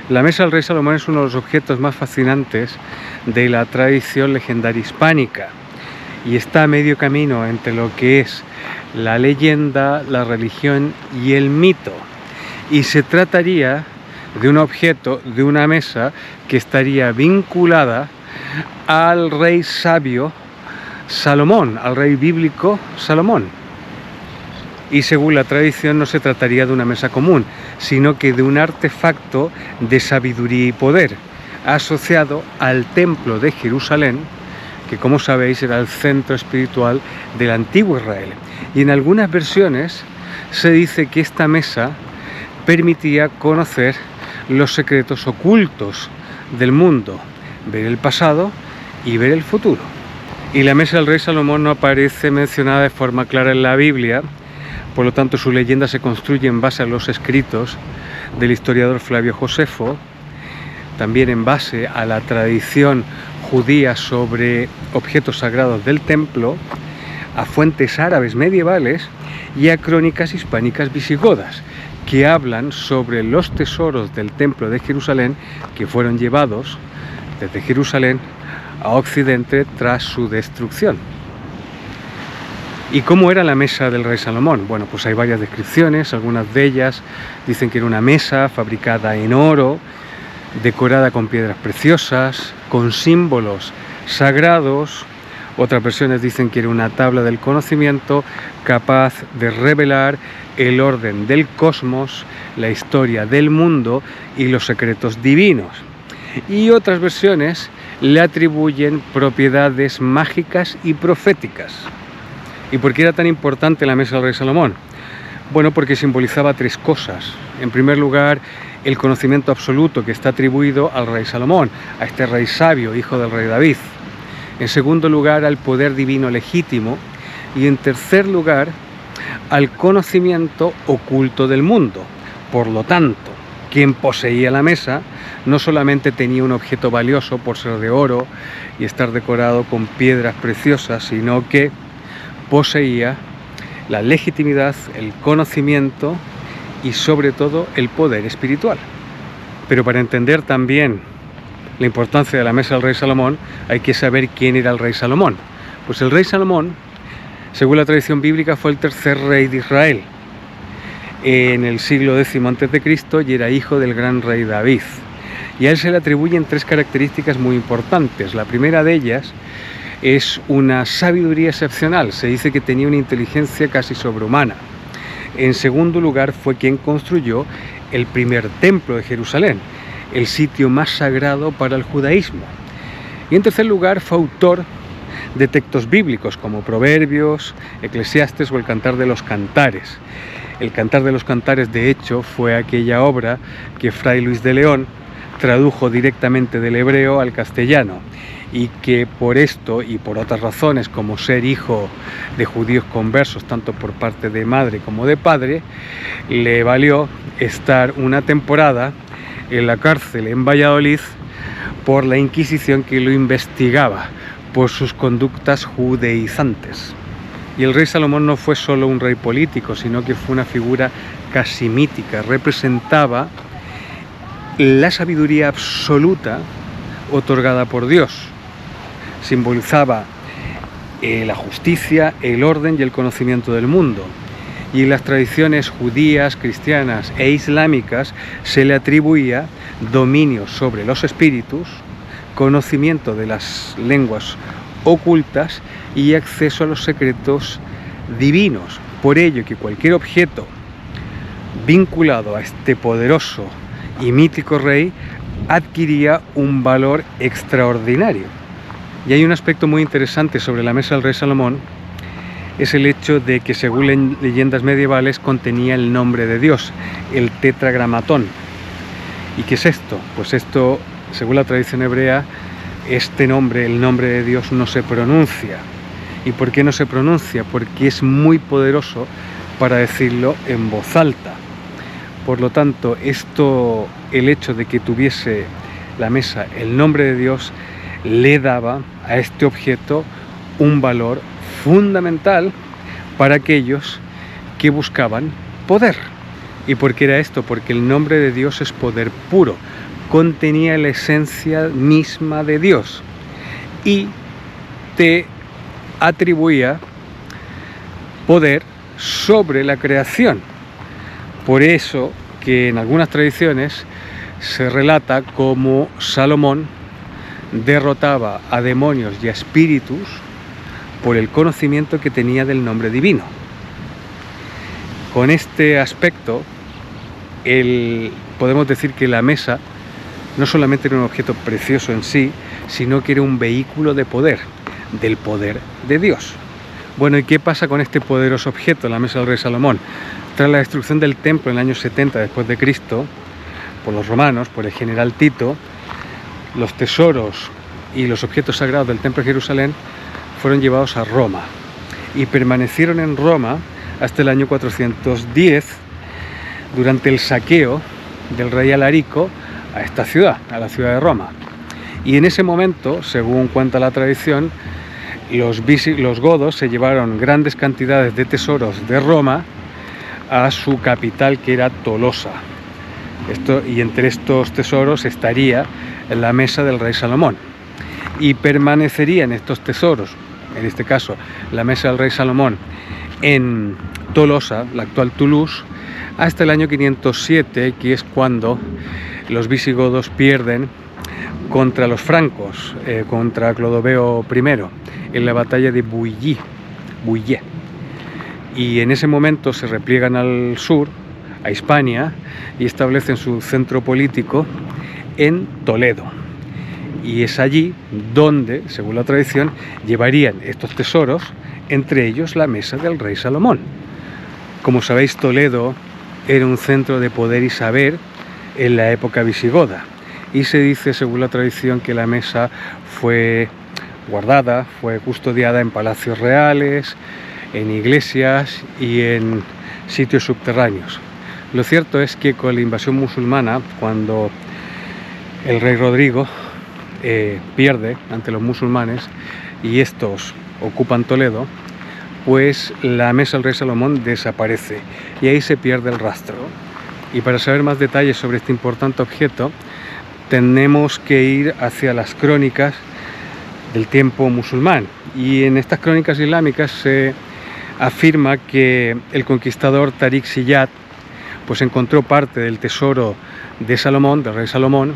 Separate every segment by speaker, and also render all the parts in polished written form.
Speaker 1: La mesa del rey Salomón es uno de los objetos más fascinantes de la tradición legendaria hispánica y está a medio camino entre lo que es la leyenda, la religión y el mito. Y se trataría de un objeto, de una mesa que estaría vinculada al rey sabio Salomón, al rey bíblico Salomón. Y según la tradición no se trataría de una mesa común, sino que de un artefacto de sabiduría y poder, asociado al templo de Jerusalén, que como sabéis era el centro espiritual del antiguo Israel. Y en algunas versiones se dice que esta mesa permitía conocer los secretos ocultos del mundo, ver el pasado y ver el futuro. Y la mesa del rey Salomón no aparece mencionada de forma clara en la Biblia. Por lo tanto, su leyenda se construye en base a los escritos del historiador Flavio Josefo, también en base a la tradición judía sobre objetos sagrados del templo, a fuentes árabes medievales y a crónicas hispánicas visigodas, que hablan sobre los tesoros del templo de Jerusalén que fueron llevados desde Jerusalén a Occidente tras su destrucción. ¿Y cómo era la mesa del rey Salomón? Bueno, pues hay varias descripciones, algunas de ellas dicen que era una mesa fabricada en oro, decorada con piedras preciosas, con símbolos sagrados. Otras versiones dicen que era una tabla del conocimiento capaz de revelar el orden del cosmos, la historia del mundo y los secretos divinos. Y otras versiones le atribuyen propiedades mágicas y proféticas. ¿Y por qué era tan importante la mesa del rey Salomón? Bueno, porque simbolizaba tres cosas. En primer lugar, el conocimiento absoluto que está atribuido al rey Salomón, a este rey sabio, hijo del rey David. En segundo lugar, al poder divino legítimo. Y en tercer lugar, al conocimiento oculto del mundo. Por lo tanto, quien poseía la mesa no solamente tenía un objeto valioso por ser de oro y estar decorado con piedras preciosas, sino que poseía la legitimidad, el conocimiento y sobre todo el poder espiritual. Pero para entender también la importancia de la mesa del rey Salomón hay que saber quién era el rey Salomón. Pues el rey Salomón, según la tradición bíblica, fue el tercer rey de Israel en el siglo X a.C. y era hijo del gran rey David. Y a él se le atribuyen tres características muy importantes. La primera de ellas es una sabiduría excepcional, se dice que tenía una inteligencia casi sobrehumana. En segundo lugar, fue quien construyó el primer templo de Jerusalén, el sitio más sagrado para el judaísmo. Y en tercer lugar, fue autor de textos bíblicos como Proverbios, Eclesiastes o el Cantar de los Cantares. El Cantar de los Cantares, de hecho, fue aquella obra que Fray Luis de León tradujo directamente del hebreo al castellano, y que por esto y por otras razones, como ser hijo de judíos conversos tanto por parte de madre como de padre, le valió estar una temporada en la cárcel en Valladolid por la Inquisición, que lo investigaba por sus conductas judaizantes. Y el rey Salomón no fue solo un rey político, sino que fue una figura casi mítica. Representaba la sabiduría absoluta otorgada por Dios. Simbolizaba la justicia, el orden y el conocimiento del mundo. Y en las tradiciones judías, cristianas e islámicas se le atribuía dominio sobre los espíritus, conocimiento de las lenguas ocultas y acceso a los secretos divinos. Por ello que cualquier objeto vinculado a este poderoso y mítico rey adquiría un valor extraordinario. Y hay un aspecto muy interesante sobre la mesa del rey Salomón, es el hecho de que según leyendas medievales contenía el nombre de Dios, el tetragramatón. ¿Y qué es esto? Pues esto, según la tradición hebrea, este nombre, el nombre de Dios, no se pronuncia. ¿Y por qué no se pronuncia? Porque es muy poderoso para decirlo en voz alta. Por lo tanto, el hecho de que tuviese la mesa el nombre de Dios, le daba a este objeto un valor fundamental para aquellos que buscaban poder. ¿Y por qué era esto? Porque el nombre de Dios es poder puro, contenía la esencia misma de Dios y te atribuía poder sobre la creación. Por eso que en algunas tradiciones se relata cómo Salomón derrotaba a demonios y a espíritus por el conocimiento que tenía del nombre divino. Con este aspecto, podemos decir que la mesa no solamente era un objeto precioso en sí, sino que era un vehículo de poder, del poder de Dios. Bueno, ¿y qué pasa con este poderoso objeto, la mesa del rey Salomón? Tras la destrucción del templo en el año 70 después de Cristo, por los romanos, por el general Tito, los tesoros y los objetos sagrados del templo de Jerusalén fueron llevados a Roma y permanecieron en Roma hasta el año 410, durante el saqueo del rey Alarico a esta ciudad, a la ciudad de Roma. Y en ese momento, según cuenta la tradición, los godos se llevaron grandes cantidades de tesoros de Roma a su capital, que era Tolosa. Y entre estos tesoros estaría la mesa del rey Salomón. Y permanecerían estos tesoros, en este caso la mesa del rey Salomón, en Tolosa, la actual Toulouse, hasta el año 507, que es cuando los visigodos pierden contra los francos, contra Clodoveo I, en la batalla de Bouillé. Y en ese momento se repliegan al sur, a Hispania, y establecen su centro político en Toledo. Y es allí donde, según la tradición, llevarían estos tesoros, entre ellos la mesa del rey Salomón. Como sabéis, Toledo era un centro de poder y saber en la época visigoda. Y se dice, según la tradición, que la mesa fue guardada, fue custodiada en palacios reales, en iglesias y en sitios subterráneos. Lo cierto es que con la invasión musulmana, cuando el rey Rodrigo pierde ante los musulmanes y estos ocupan Toledo, pues la mesa del rey Salomón desaparece y ahí se pierde el rastro. Y para saber más detalles sobre este importante objeto, tenemos que ir hacia las crónicas del tiempo musulmán. Y en estas crónicas islámicas se afirma que el conquistador Tariq Ziyad pues encontró parte del tesoro de Salomón, del rey Salomón,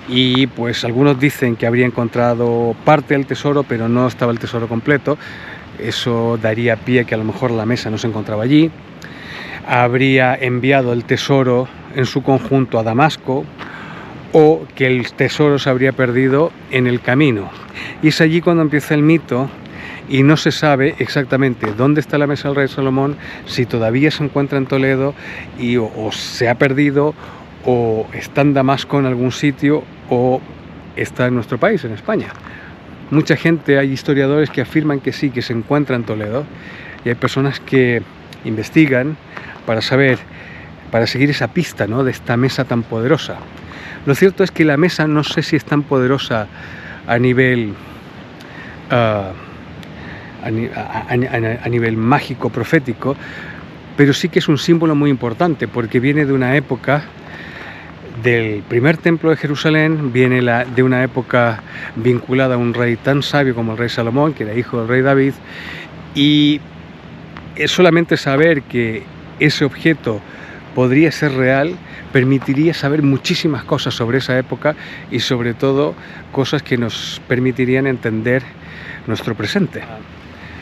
Speaker 1: y pues algunos dicen que habría encontrado parte del tesoro, pero no estaba el tesoro completo. Eso daría pie a que a lo mejor la mesa no se encontraba allí. Habría enviado el tesoro en su conjunto a Damasco, o que el tesoro se habría perdido en el camino. Y es allí cuando empieza el mito, y no se sabe exactamente dónde está la mesa del rey Salomón, si todavía se encuentra en Toledo o se ha perdido, o está en Damasco en algún sitio, o está en nuestro país, en España. Mucha gente, hay historiadores que afirman que sí, que se encuentra en Toledo, y hay personas que investigan para saber, para seguir esa pista, ¿no?, de esta mesa tan poderosa. Lo cierto es que la mesa, no sé si es tan poderosa a nivel a nivel mágico, profético, pero sí que es un símbolo muy importante, porque viene de una época del primer templo de Jerusalén, viene de una época vinculada a un rey tan sabio como el rey Salomón, que era hijo del rey David, y es solamente saber que ese objeto podría ser real, permitiría saber muchísimas cosas sobre esa época y sobre todo cosas que nos permitirían entender nuestro presente.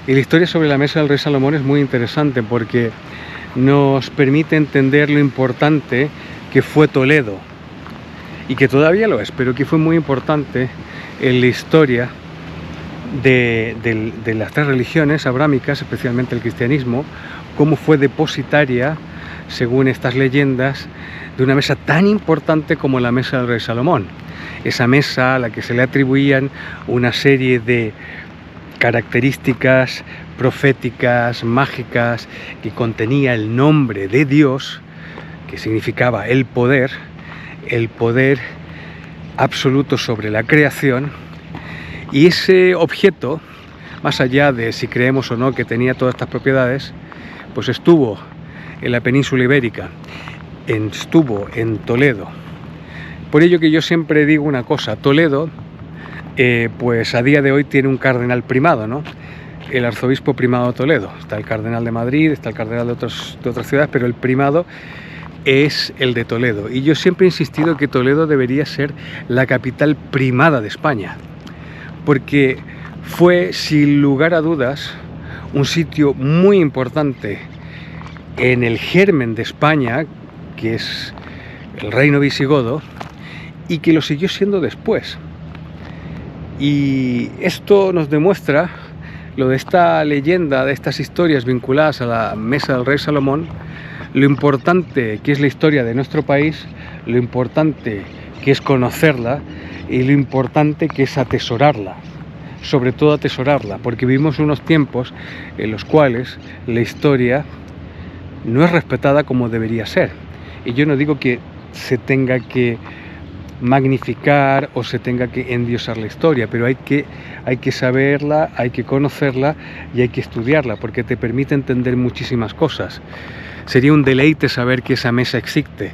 Speaker 1: Y la historia sobre la mesa del rey Salomón es muy interesante porque nos permite entender lo importante que fue Toledo, y que todavía lo es, pero que fue muy importante en la historia de las tres religiones abrámicas, especialmente el cristianismo, cómo fue depositaria, según estas leyendas, de una mesa tan importante como la mesa del rey Salomón. Esa mesa a la que se le atribuían una serie de características proféticas, mágicas, que contenía el nombre de Dios, que significaba el poder absoluto sobre la creación. Y ese objeto, más allá de si creemos o no que tenía todas estas propiedades, pues estuvo en la península ibérica, estuvo en Toledo Por ello que yo siempre digo una cosa, Toledo, pues a día de hoy tiene un cardenal primado, ¿no? El arzobispo primado de Toledo. Está el cardenal de Madrid, está el cardenal de otras ciudades, pero el primado es el de Toledo. Y yo siempre he insistido que Toledo debería ser la capital primada de España, porque fue, sin lugar a dudas, un sitio muy importante en el germen de España, que es el reino visigodo, y que lo siguió siendo después. Y esto nos demuestra lo de esta leyenda, de estas historias vinculadas a la mesa del rey Salomón, lo importante que es la historia de nuestro país, lo importante que es conocerla y lo importante que es atesorarla, sobre todo atesorarla, porque vivimos unos tiempos en los cuales la historia no es respetada como debería ser. Y yo no digo que se tenga que magnificar o se tenga que endiosar la historia, pero hay que saberla, hay que conocerla y hay que estudiarla, porque te permite entender muchísimas cosas. Sería un deleite saber que esa mesa existe,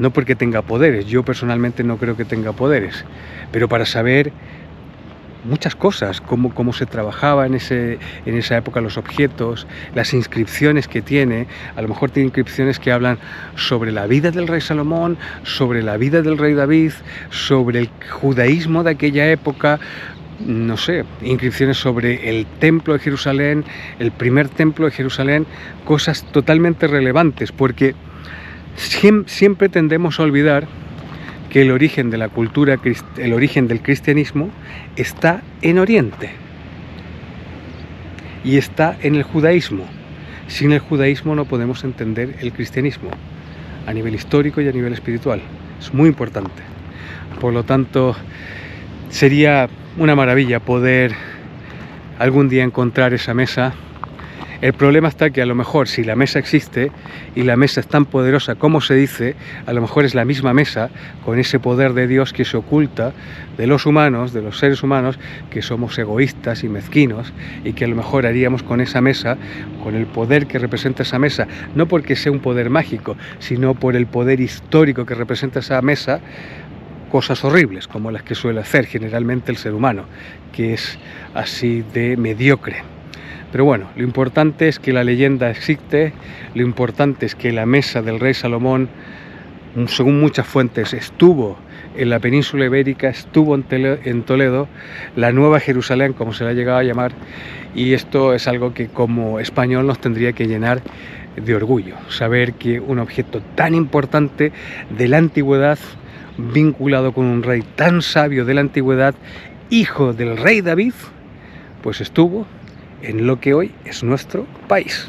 Speaker 1: no porque tenga poderes, yo personalmente no creo que tenga poderes, pero para saber muchas cosas, cómo se trabajaba en esa época los objetos, las inscripciones que tiene. A lo mejor tiene inscripciones que hablan sobre la vida del rey Salomón, sobre la vida del rey David, sobre el judaísmo de aquella época, no sé, inscripciones sobre el templo de Jerusalén, el primer templo de Jerusalén, cosas totalmente relevantes, porque siempre tendemos a olvidar que el origen de la cultura, el origen del cristianismo está en Oriente y está en el judaísmo. Sin el judaísmo no podemos entender el cristianismo a nivel histórico y a nivel espiritual. Es muy importante. Por lo tanto, sería una maravilla poder algún día encontrar esa mesa. El problema está que a lo mejor si la mesa existe y la mesa es tan poderosa como se dice, a lo mejor es la misma mesa con ese poder de Dios que se oculta de los humanos, de los seres humanos, que somos egoístas y mezquinos, y que a lo mejor haríamos con esa mesa, con el poder que representa esa mesa, no porque sea un poder mágico, sino por el poder histórico que representa esa mesa, cosas horribles como las que suele hacer generalmente el ser humano, que es así de mediocre. Pero bueno, lo importante es que la leyenda existe, lo importante es que la mesa del rey Salomón, según muchas fuentes, estuvo en la península ibérica, estuvo en Toledo, la Nueva Jerusalén, como se la ha llegado a llamar, y esto es algo que como español nos tendría que llenar de orgullo, saber que un objeto tan importante de la antigüedad, vinculado con un rey tan sabio de la antigüedad, hijo del rey David, pues estuvo en lo que hoy es nuestro país.